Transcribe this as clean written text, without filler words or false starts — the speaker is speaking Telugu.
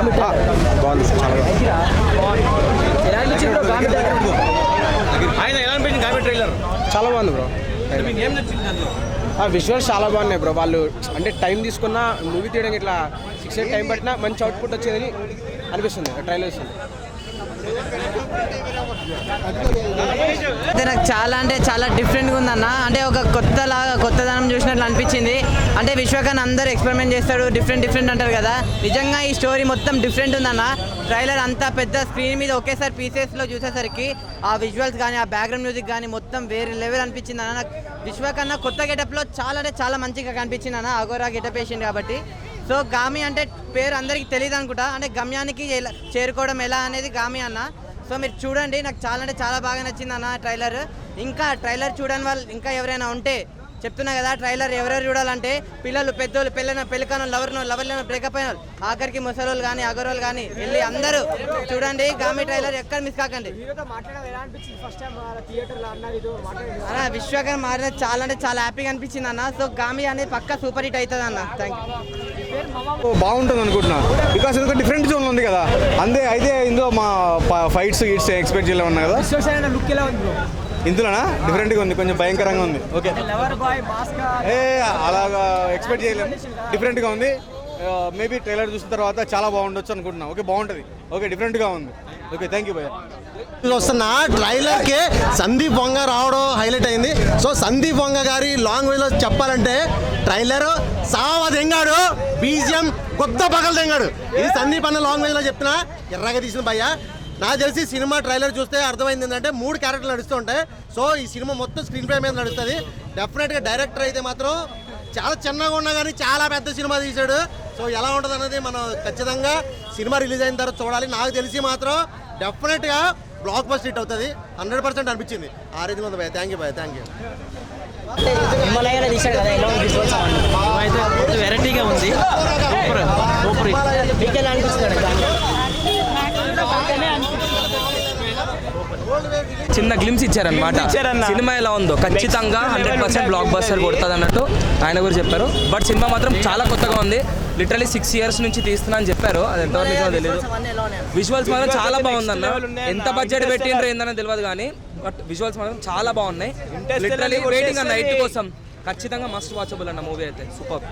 బాగుంది, చాలా చాలా బాగుంది బ్రో. విజువల్స్ చాలా బాగున్నాయి బ్రో. వాళ్ళు అంటే టైం తీసుకున్న మూవీ తీయడానికి ఇట్లా 6 years టైం పట్టినా మంచి అవుట్పుట్ వచ్చేదని అనిపిస్తుంది ట్రైలర్ ఇస్తుంది. అంటే నాకు చాలా అంటే చాలా డిఫరెంట్గా ఉందన్న. అంటే ఒక కొత్తదనం చూసినట్లు అనిపించింది. అంటే విశ్వకన్ అందరూ ఎక్స్పెరిమెంట్ చేస్తాడు, డిఫరెంట్ అంటారు కదా. నిజంగా ఈ స్టోరీ మొత్తం డిఫరెంట్ ఉందన్న. ట్రైలర్ అంతా పెద్ద స్క్రీన్ మీద ఒకేసారి పీసెస్లో చూసేసరికి ఆ విజువల్స్ కానీ ఆ బ్యాక్గ్రౌండ్ మ్యూజిక్ కానీ మొత్తం వేరే లెవెల్ అనిపించింది అన్న. నాకు విశ్వకన్నా కొత్త గెటప్లో చాలా అంటే చాలా మంచిగా కనిపించింది అన్న. అఘోరా గెటప్ వేసింది కాబట్టి. సో గామి అంటే పేరు అందరికీ తెలియదు అనుకుంటా. అంటే గమ్యానికి చేరుకోవడం ఎలా అనేది గామి అన్న. సో మీరు చూడండి, నాకు చాలా అంటే చాలా బాగా నచ్చింది అన్న ట్రైలర్. ఇంకా ట్రైలర్ చూడని వాళ్ళు ఇంకా ఎవరైనా ఉంటే చెప్తున్నా కదా, ట్రైలర్ ఎవరెవరు చూడాలంటే పిల్లలు, పెద్దోళ్ళు, పెళ్ళికాను, లవర్లను బ్రేకప్ అయిన వాళ్ళు, ఆఖరికి ముసలోళ్ళు కానీ అగరోళ్ళు కానీ వెళ్ళి అందరూ చూడండి. గామి ట్రైలర్ ఎక్కడ మిస్ కాకండి అన్న. విశ్వకన్ మారిన చాలా అంటే చాలా హ్యాపీగా అనిపించింది అన్న. సో గామి అనేది పక్కా సూపర్ హిట్ అవుతుంది అన్న. Thank you. బాగుంటుంది అనుకుంటున్నా, బికాస్ ఎందుకంటే డిఫరెంట్ జోన్ ఉంది కదా. అంతే అయితే ఇందులో మా ఫైట్స్ ఎక్స్పెక్ట్ చేయలే ఉన్నాయి కదా. లుక్ ఎలా ఉంది? ఇందులోనా డిఫరెంట్గా ఉంది, కొంచెం భయంకరంగా ఉంది. ఓకే, అలాగా ఎక్స్పెక్ట్ చేయలేము, డిఫరెంట్గా ఉంది. మేబీ ట్రైలర్ చూసిన తర్వాత చాలా బాగుండొచ్చు అనుకుంటున్నా. ఓకే, బాగుంటుంది. ఓకే, డిఫరెంట్గా ఉంది. ఓకే, థ్యాంక్ యూ భయ్య. వస్తున్న ట్రైలర్కి సందీప్ వంగ రావడం హైలైట్ అయింది. సో సందీప్ వంగ గారి లాంగ్ వేలో చెప్పాలంటే ట్రైలర్ సావ దెంగాడు, బీజిఎం కొత్త పగలు దెంగాడు. ఇది సందీప్ అన్న లాంగ్ వేలో చెప్పిన ఎర్రగా తీసిన భయ్య. నాకు తెలిసి సినిమా ట్రైలర్ చూస్తే అర్థమైంది ఏంటంటే 3 క్యారెక్టర్లు నడుస్తూ ఉంటాయి. సో ఈ సినిమా మొత్తం స్క్రీన్ ప్లే మీద నడుస్తుంది. డెఫినెట్గా డైరెక్టర్ అయితే మాత్రం చాలా చిన్నగా ఉన్నా కానీ చాలా పెద్ద సినిమా తీశాడు. సో ఎలా ఉంటుంది అన్నది మనం ఖచ్చితంగా సినిమా రిలీజ్ అయిన తర్వాత చూడాలి. నాకు తెలిసి మాత్రం డెఫినెట్గా బ్లాక్ బస్టర్ హిట్ అవుతుంది 100% అనిపించింది. ఆ రీతిలో ఉంది భయ్య. థ్యాంక్ యూ భయ్య, థ్యాంక్ యూ. వెరైటీగా ఉంది, చిన్న గ్లిమ్స్ ఇచ్చారనమాట. సినిమా ఎలా ఉందో ఖచ్చితంగా 100% బ్లాక్ బస్టర్ కొడుతుంది అన్నట్టు ఆయన కూడా చెప్పారు. బట్ సినిమా మాత్రం చాలా కొత్తగా ఉంది. లిటరలీ 6 years నుంచి తీస్తున్నా అని చెప్పారు. అది ఎంతవరకు నిజమో తెలియదు. విజువల్స్ మాత్రం చాలా బాగుందన్న. ఎంత బడ్జెట్ పెట్టిండ్రో ఏందని తెలియదు కానీ బట్ విజువల్స్ మాత్రం చాలా బాగున్నాయి. లిటరలీ వెయిటింగ్ అన్న 8 కోసం. ఖచ్చితంగా మస్ట్ వాచబుల్ అన్న మూవీ అయితే. సూపర్.